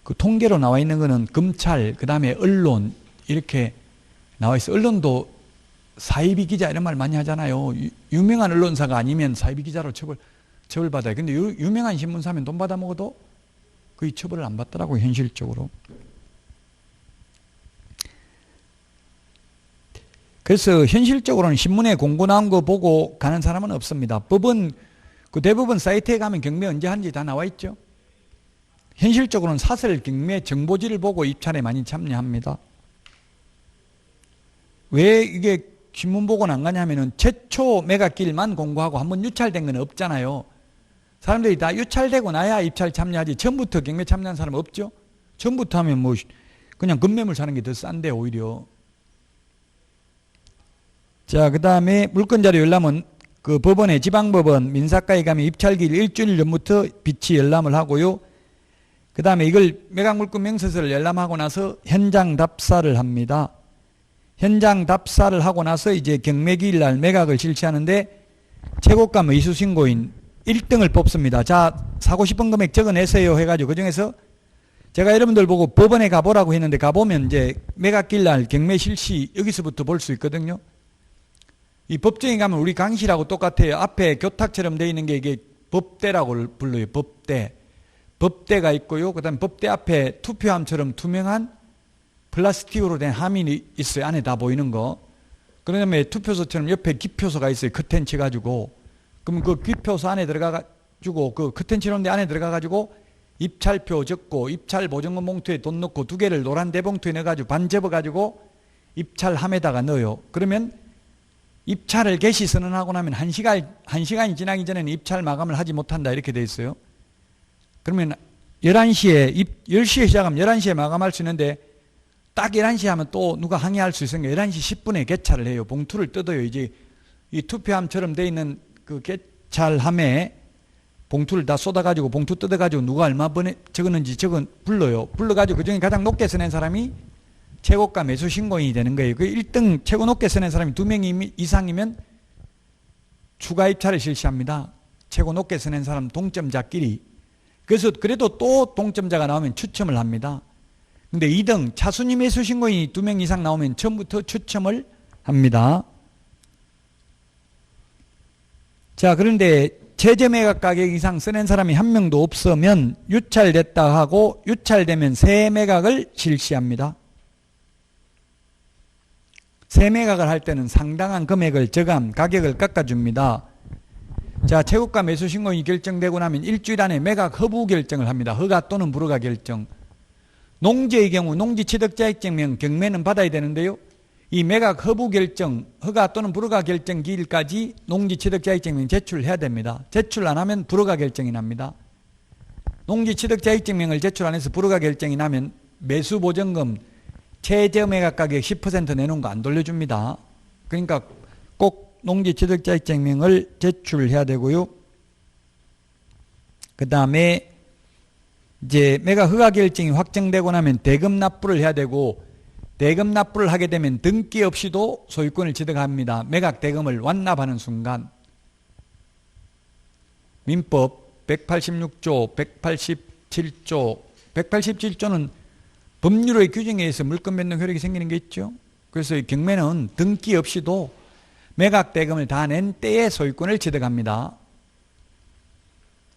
그 통계로 나와 있는 거는 검찰, 그 다음에 언론 이렇게 나와 있어요. 언론도 사이비 기자 이런 말 많이 하잖아요. 유명한 언론사가 아니면 사이비 기자로 처벌받아요. 근데 유명한 신문사면 돈 받아 먹어도 거의 처벌을 안 받더라고요. 현실적으로. 그래서 현실적으로는 신문에 공고 나온 거 보고 가는 사람은 없습니다. 법은 그 대부분 사이트에 가면 경매 언제 하는지 다 나와 있죠. 현실적으로는 사설 경매 정보지를 보고 입찰에 많이 참여합니다. 왜 이게 신문 보고는 안 가냐면은 최초 매각기일만 공고하고 한번 유찰된 건 없잖아요. 사람들이 다 유찰되고 나야 입찰 참여하지 처음부터 경매 참여한 사람 없죠. 처음부터 하면 뭐 그냥 급매물 사는 게 더 싼데 오히려. 자, 그 다음에 물건자료 열람은 그 법원에 지방법원 민사과에 가면 입찰기일 일주일 전부터 비치 열람을 하고요. 그 다음에 이걸 매각물건 명세서를 열람하고 나서 현장 답사를 합니다. 현장 답사를 하고 나서 이제 경매기일 날 매각을 실시하는데 최고가 이수신고인 1등을 뽑습니다. 자, 사고 싶은 금액 적어내세요 해가지고 그 중에서 제가 여러분들 보고 법원에 가보라고 했는데 가보면 이제 매각기일 날 경매 실시 여기서부터 볼 수 있거든요. 이 법정에 가면 우리 강의실하고 똑같아요. 앞에 교탁처럼 되어 있는 게 이게 법대라고 불러요. 법대. 법대가 있고요. 그 다음에 법대 앞에 투표함처럼 투명한 플라스틱으로 된 함이 있어요. 안에 다 보이는 거. 그 다음에 투표소처럼 옆에 기표소가 있어요. 커튼 쳐가지고. 그럼 그 기표소 안에 들어가가지고 그 커튼 치는데 안에 들어가가지고 입찰표 적고 입찰 보증금 봉투에 돈 넣고 두 개를 노란 대봉투에 넣어가지고 반 접어가지고 입찰함에다가 넣어요. 그러면 입찰을 개시 선언하고 나면 1시간이 지나기 전에는 입찰 마감을 하지 못한다 이렇게 돼 있어요. 그러면 10시에 시작하면 11시에 마감할 수 있는데 딱 11시에 하면 또 누가 항의할 수 있으니까 11시 10분에 개찰을 해요. 봉투를 뜯어요. 이제 이 투표함처럼 돼 있는 그 개찰함에 봉투를 다 쏟아가지고 봉투 뜯어가지고 누가 얼마 적었는지 불러요. 불러가지고 그중에 가장 높게 써낸 사람이 최고가 매수 신고인이 되는 거예요. 그 1등 최고 높게 써낸 사람이 2명 이상이면 추가 입찰을 실시합니다. 최고 높게 써낸 사람 동점자끼리. 그래서 그래도 또 동점자가 나오면 추첨을 합니다. 근데 2등 차순위 매수 신고인이 2명 이상 나오면 처음부터 추첨을 합니다. 자, 그런데 최저 매각 가격 이상 써낸 사람이 한 명도 없으면 유찰됐다 하고 유찰되면 새 매각을 실시합니다. 새 매각을 할 때는 상당한 금액을 저감, 가격을 깎아줍니다. 자, 최고가 매수 신고인이 결정되고 나면 일주일 안에 매각 허부 결정을 합니다. 허가 또는 불허가 결정. 농지의 경우 농지 취득자익증명 경매는 받아야 되는데요. 이 매각 허부 결정, 허가 또는 불허가 결정 기일까지 농지 취득자익증명 제출해야 됩니다. 제출 안 하면 불허가 결정이 납니다. 농지 취득자익증명을 제출 안 해서 불허가 결정이 나면 매수보전금 최저 매각 가격 10% 내놓은 거 안 돌려줍니다. 그러니까 꼭 농지 취득자익증명을 제출해야 되고요. 그 다음에 이제 매각 허가 결정이 확정되고 나면 대금 납부를 해야 되고 대금 납부를 하게 되면 등기 없이도 소유권을 취득합니다. 매각 대금을 완납하는 순간. 민법 186조, 187조, 187조는 법률의 규정에 의해서 물권 변동 효력이 생기는 게 있죠. 그래서 이 경매는 등기 없이도 매각 대금을 다 낸 때에 소유권을 취득합니다.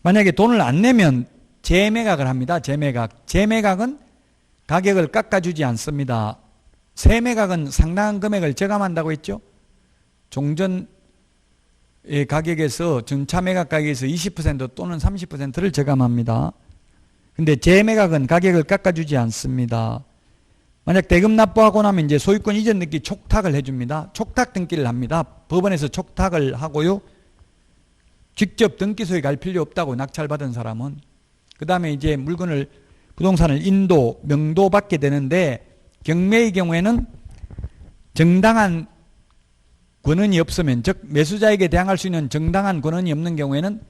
만약에 돈을 안 내면 재매각을 합니다. 재매각. 재매각은 가격을 깎아주지 않습니다. 새매각은 상당한 금액을 저감한다고 했죠. 종전의 가격에서 전차 매각 가격에서 20% 또는 30%를 저감합니다. 근데 재매각은 가격을 깎아주지 않습니다. 만약 대금 납부하고 나면 이제 소유권 이전 등기 촉탁을 해줍니다. 촉탁 등기를 합니다. 법원에서 촉탁을 하고요. 직접 등기소에 갈 필요 없다고 낙찰받은 사람은. 그 다음에 이제 물건을, 부동산을 인도, 명도 받게 되는데 경매의 경우에는 정당한 권한이 없으면, 즉 매수자에게 대항할 수 있는 정당한 권한이 없는 경우에는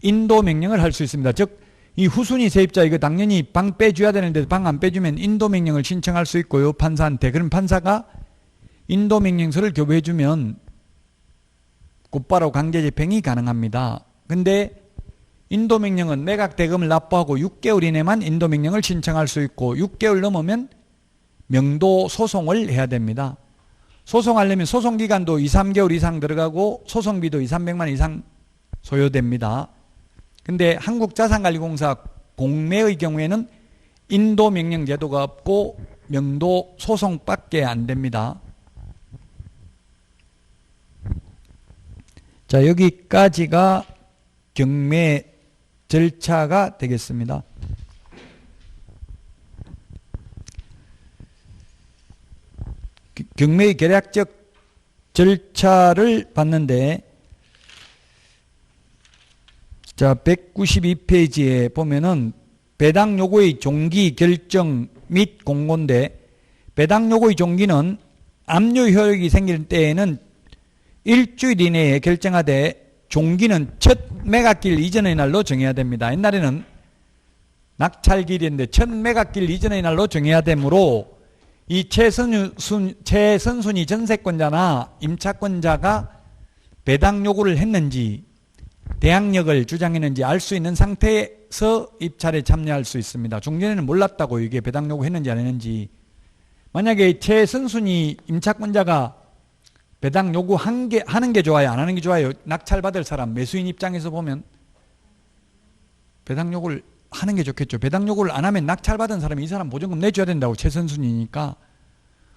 인도 명령을 할 수 있습니다. 즉 이 후순위 세입자 이거 당연히 방 빼줘야 되는데 방 안 빼주면 인도 명령을 신청할 수 있고요. 판사한테. 그럼 판사가 인도 명령서를 교부해 주면 곧바로 강제 집행이 가능합니다. 근데 인도 명령은 매각 대금을 납부하고 6개월 이내만 인도 명령을 신청할 수 있고 6개월 넘으면 명도 소송을 해야 됩니다. 소송하려면 소송기간도 2, 3개월 이상 들어가고 소송비도 2, 300만 원 이상 소요됩니다. 근데 한국자산관리공사 공매의 경우에는 인도 명령 제도가 없고 명도 소송밖에 안 됩니다. 자, 여기까지가 경매 절차가 되겠습니다. 경매의 계략적 절차를 봤는데, 자, 192페이지에 보면은 배당 요구의 종기 결정 및 공고인데, 배당 요구의 종기는 압류 효력이 생길 때에는 일주일 이내에 결정하되 종기는 첫 매각길 이전의 날로 정해야 됩니다. 옛날에는 낙찰길인데 첫 매각길 이전의 날로 정해야 되므로 이 최선순위 전세권자나 임차권자가 배당 요구를 했는지 대항력을 주장했는지 알 수 있는 상태에서 입찰에 참여할 수 있습니다. 종전에는 몰랐다고 이게 배당 요구했는지 안 했는지. 만약에 최선순위 임차권자가 배당 요구하는 게 좋아요? 안 하는 게 좋아요? 낙찰받을 사람, 매수인 입장에서 보면 배당 요구를 하는 게 좋겠죠. 배당 요구를 안 하면 낙찰받은 사람이 이 사람 보증금 내줘야 된다고, 최선순위니까.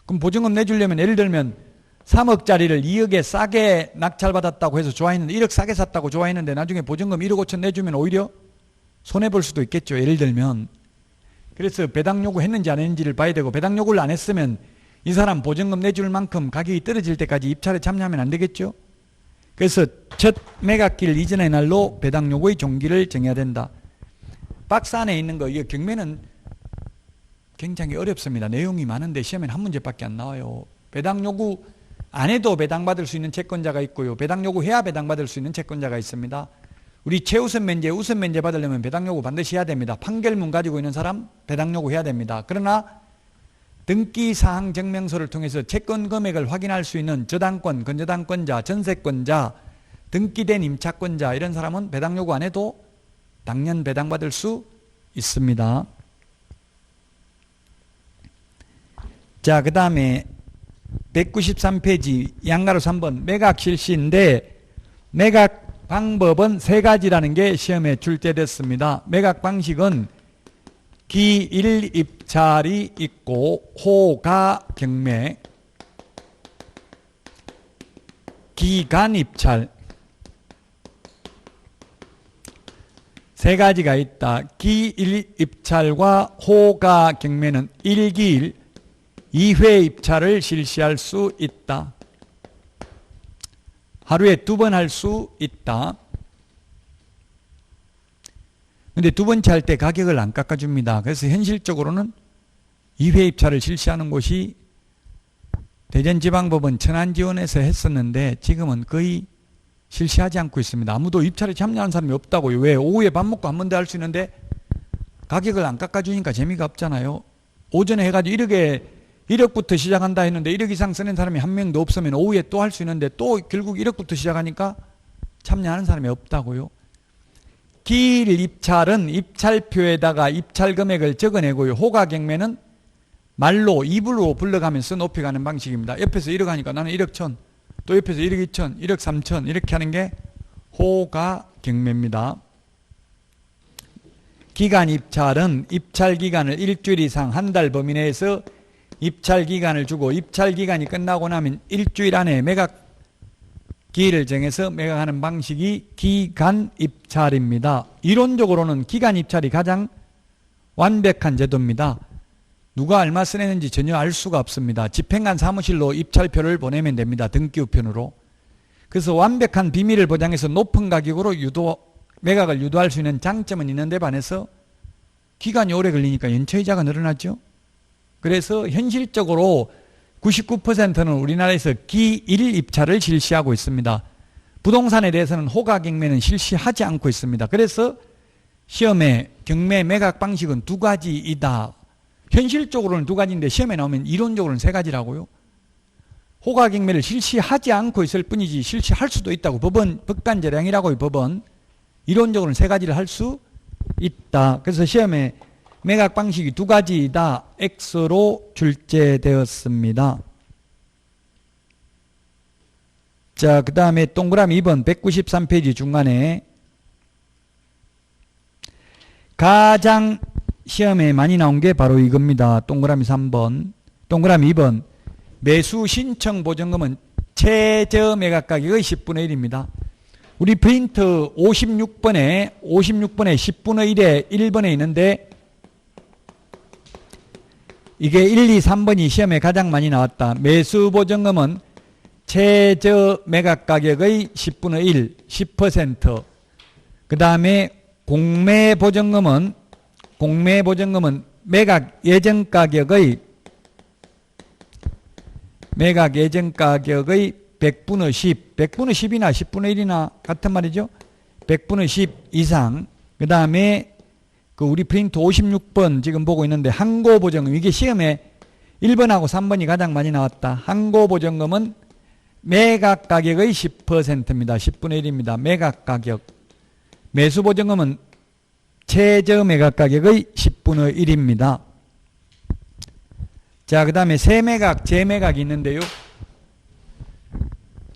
그럼 보증금 내주려면 예를 들면 3억짜리를 2억에 싸게 낙찰받았다고 해서 좋아했는데 1억 싸게 샀다고 좋아했는데 나중에 보증금 1억 5천 내주면 오히려 손해볼 수도 있겠죠. 예를 들면. 그래서 배당 요구했는지 안 했는지를 봐야 되고, 배당 요구를 안 했으면 이 사람 보증금 내줄 만큼 가격이 떨어질 때까지 입찰에 참여하면 안 되겠죠. 그래서 첫 매각기일 이전의 날로 배당 요구의 종기를 정해야 된다. 박스 안에 있는 거, 이거 경매는 굉장히 어렵습니다. 내용이 많은데 시험에는 한 문제밖에 안 나와요. 배당 요구 안 해도 배당받을 수 있는 채권자가 있고요. 배당 요구해야 배당받을 수 있는 채권자가 있습니다. 우리 최우선 면제, 우선 면제 받으려면 배당 요구 반드시 해야 됩니다. 판결문 가지고 있는 사람 배당 요구해야 됩니다. 그러나 등기 사항 증명서를 통해서 채권 금액을 확인할 수 있는 저당권, 근저당권자, 전세권자, 등기된 임차권자 이런 사람은 배당 요구 안 해도 당연 배당받을 수 있습니다. 자, 그 다음에 193페이지 양가로 3번 매각 실시인데 매각 방법은 세 가지라는 게 시험에 출제됐습니다. 매각 방식은 기일 입찰이 있고 호가 경매, 기간 입찰 세 가지가 있다. 기일 입찰과 호가 경매는 1기일 2회 입찰을 실시할 수 있다. 하루에 2번 할 수 있다. 근데 두 번째 할 때 가격을 안 깎아줍니다. 그래서 현실적으로는 2회 입찰을 실시하는 곳이 대전지방법원 천안지원에서 했었는데 지금은 거의 실시하지 않고 있습니다. 아무도 입찰에 참여하는 사람이 없다고요. 왜? 오후에 밥 먹고 한 번 더 할 수 있는데 가격을 안 깎아주니까 재미가 없잖아요. 오전에 해가지고 1억부터 시작한다 했는데 1억 이상 쓰는 사람이 한 명도 없으면 오후에 또 할 수 있는데 또 결국 1억부터 시작하니까 참여하는 사람이 없다고요. 기일 입찰은 입찰표에다가 입찰 금액을 적어내고요. 호가 경매는 말로 입으로 불러가면서 높여가는 방식입니다. 옆에서 1억 하니까 나는 1억 1천, 또 옆에서 1억 2천, 1억 3천 이렇게 하는 게 호가 경매입니다. 기간 입찰은 입찰 기간을 일주일 이상 한 달 범위 내에서 입찰 기간을 주고 입찰 기간이 끝나고 나면 일주일 안에 매각 기일을 정해서 매각하는 방식이 기간 입찰입니다. 이론적으로는 기간 입찰이 가장 완벽한 제도입니다. 누가 얼마 쓰냈는지 전혀 알 수가 없습니다. 집행관 사무실로 입찰표를 보내면 됩니다. 등기우편으로. 그래서 완벽한 비밀을 보장해서 높은 가격으로 매각을 유도할 수 있는 장점은 있는데 반해서 기간이 오래 걸리니까 연체이자가 늘어나죠. 그래서 현실적으로 99%는 우리나라에서 기일 입찰을 실시하고 있습니다. 부동산에 대해서는 호가 경매는 실시하지 않고 있습니다. 그래서 시험에 경매 매각 방식은 두 가지이다. 현실적으로는 두 가지인데 시험에 나오면 이론적으로는 세 가지라고요. 호가 경매를 실시하지 않고 있을 뿐이지 실시할 수도 있다고 법관제량이라고요. 법원 이론적으로는 세 가지를 할 수 있다. 그래서 시험에 매각 방식이 두 가지이다. X로 출제되었습니다. 자, 그 다음에 동그라미 2번 193페이지 중간에 가장 시험에 많이 나온 게 바로 이겁니다. 동그라미 3번. 동그라미 2번 매수 신청 보증금은 최저 매각 가격의 10분의 1입니다. 우리 프린트 56번에 10분의 1에 1번에 있는데 이게 1, 2, 3번이 시험에 가장 많이 나왔다. 매수 보증금은 최저 매각 가격의 10분의 1, 10%. 그 다음에 공매 보증금은 매각 예정 가격의 100분의 10, 100분의 10이나 10분의 1이나 같은 말이죠. 100분의 10 이상. 그 다음에 우리 프린트 56번 지금 보고 있는데 항고보증금, 이게 시험에 1번하고 3번이 가장 많이 나왔다. 항고보증금은 매각 가격의 10%입니다. 10분의 1입니다. 매각 가격. 매수보증금은 최저 매각 가격의 10분의 1입니다. 자, 그 다음에 세매각, 재매각이 있는데요.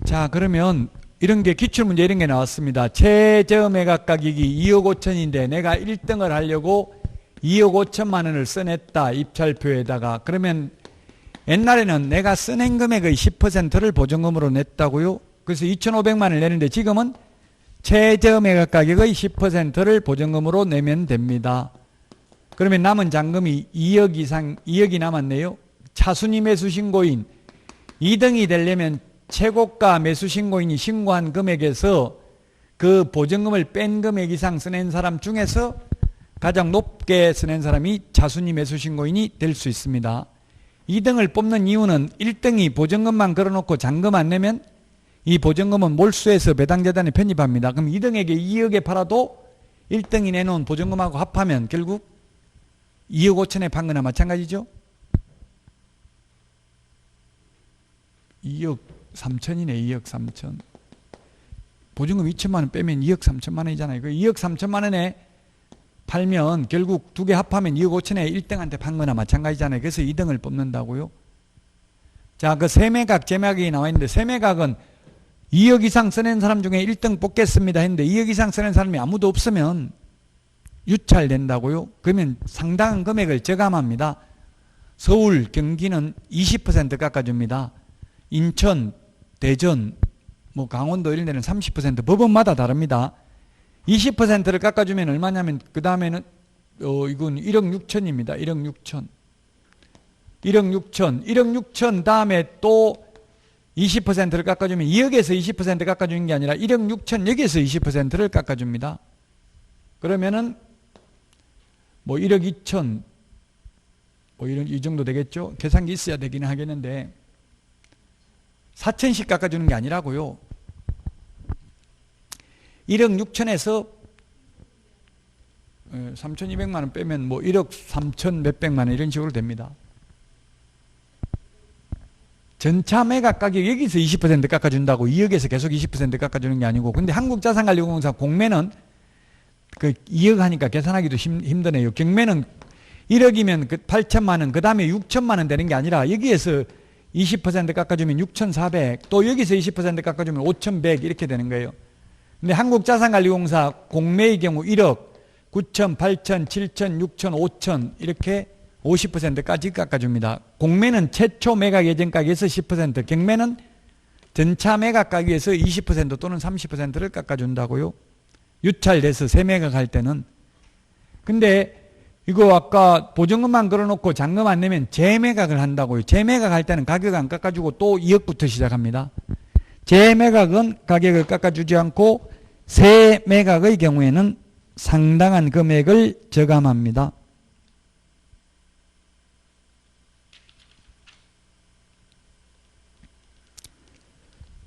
자, 그러면 이런 게 기출문제 이런 게 나왔습니다. 최저 매각 가격이 2억 5천인데 내가 1등을 하려고 2억 5천만 원을 써냈다. 입찰표에다가. 그러면 옛날에는 내가 써낸 금액의 10%를 보증금으로 냈다고요. 그래서 2,500만 원을 내는데 지금은 최저 매각 가격의 10%를 보증금으로 내면 됩니다. 그러면 남은 잔금이 2억 이상, 2억이 남았네요. 차순위 매수 신고인 2등이 되려면 최고가 매수 신고인이 신고한 금액에서 그 보증금을 뺀 금액 이상 써낸 사람 중에서 가장 높게 써낸 사람이 차순위 매수 신고인이 될 수 있습니다. 2등을 뽑는 이유는 1등이 보증금만 걸어놓고 잔금 안 내면 이 보증금은 몰수해서 배당재단에 편입합니다. 그럼 2등에게 2억에 팔아도 1등이 내놓은 보증금하고 합하면 결국 2억 5천에 판 거나 마찬가지죠. 2억 3천이네. 2억 3천. 보증금 2천만 원 빼면 2억 3천만 원이잖아요. 그 2억 3천만 원에 팔면 결국 두 개 합하면 2억 5천에 1등한테 판 거나 마찬가지잖아요. 그래서 2등을 뽑는다고요. 자, 그 세매각, 제매각이 나와 있는데 세매각은 2억 이상 써낸 사람 중에 1등 뽑겠습니다 했는데 2억 이상 써낸 사람이 아무도 없으면 유찰된다고요. 그러면 상당한 금액을 저감합니다. 서울, 경기는 20% 깎아줍니다. 인천, 대전, 뭐 강원도 이런 데는 30%, 법원마다 다릅니다. 20%를 깎아주면 얼마냐면 그 다음에는 이건 1억 6천입니다. 1억 6천. 1억 6천. 1억 6천 다음에 또 20%를 깎아주면 2억에서 20% 깎아주는 게 아니라 1억 6천 여기에서 20%를 깎아줍니다. 그러면은 뭐 1억 2천 뭐 이 정도 되겠죠? 계산기 있어야 되기는 하겠는데 4천씩 깎아주는 게 아니라고요. 1억 6천에서 3,200만 원 빼면 뭐 1억 3천 몇백만 원 이런 식으로 됩니다. 전차 매각 가격 여기서 20% 깎아준다고 2억에서 계속 20% 깎아주는 게 아니고, 근데 한국자산관리공사 공매는 그 2억 하니까 계산하기도 힘드네요. 경매는 1억이면 그 8천만 원, 그 다음에 6천만 원 되는 게 아니라 여기에서 20% 깎아주면 6,400, 또 여기서 20% 깎아주면 5,100 이렇게 되는 거예요. 근데 한국자산관리공사 공매의 경우 1억, 9천, 8천, 7천, 6천, 5천 이렇게 50%까지 깎아줍니다. 공매는 최초 매각 예정 가격에서 10%, 경매는 전차 매각 가격에서 20% 또는 30%를 깎아준다고요. 유찰돼서 세매각 할 때는. 근데 이거 아까 보증금만 걸어놓고 잔금 안 내면 재매각을 한다고요. 재매각 할 때는 가격 안 깎아주고 또 2억부터 시작합니다. 재매각은 가격을 깎아주지 않고 세매각의 경우에는 상당한 금액을 저감합니다.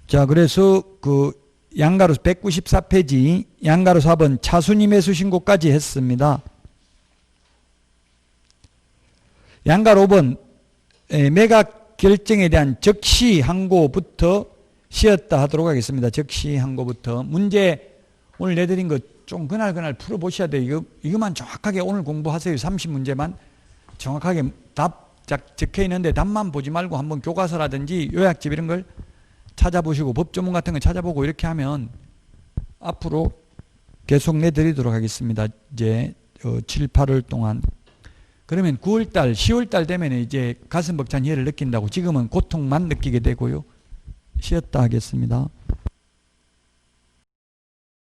자, 그래서 그 양가로 194페이지 양가로 4번 차순위 매수 신고까지 했습니다. 양가로 5번 매각 결정에 대한 적시 항고부터 쉬었다 하도록 하겠습니다. 적시 항고부터. 문제 오늘 내드린 거 좀 그날 풀어보셔야 돼요. 이거만 정확하게 오늘 공부하세요. 30문제만 정확하게 답 적혀 있는데 답만 보지 말고 한번 교과서라든지 요약집 이런 걸 찾아보시고 법조문 같은 거 찾아보고 이렇게 하면 앞으로 계속 내드리도록 하겠습니다. 이제 7, 8월 동안. 그러면 9월달, 10월달 되면 이제 가슴 벅찬 혈을 느낀다고, 지금은 고통만 느끼게 되고요. 쉬었다 하겠습니다.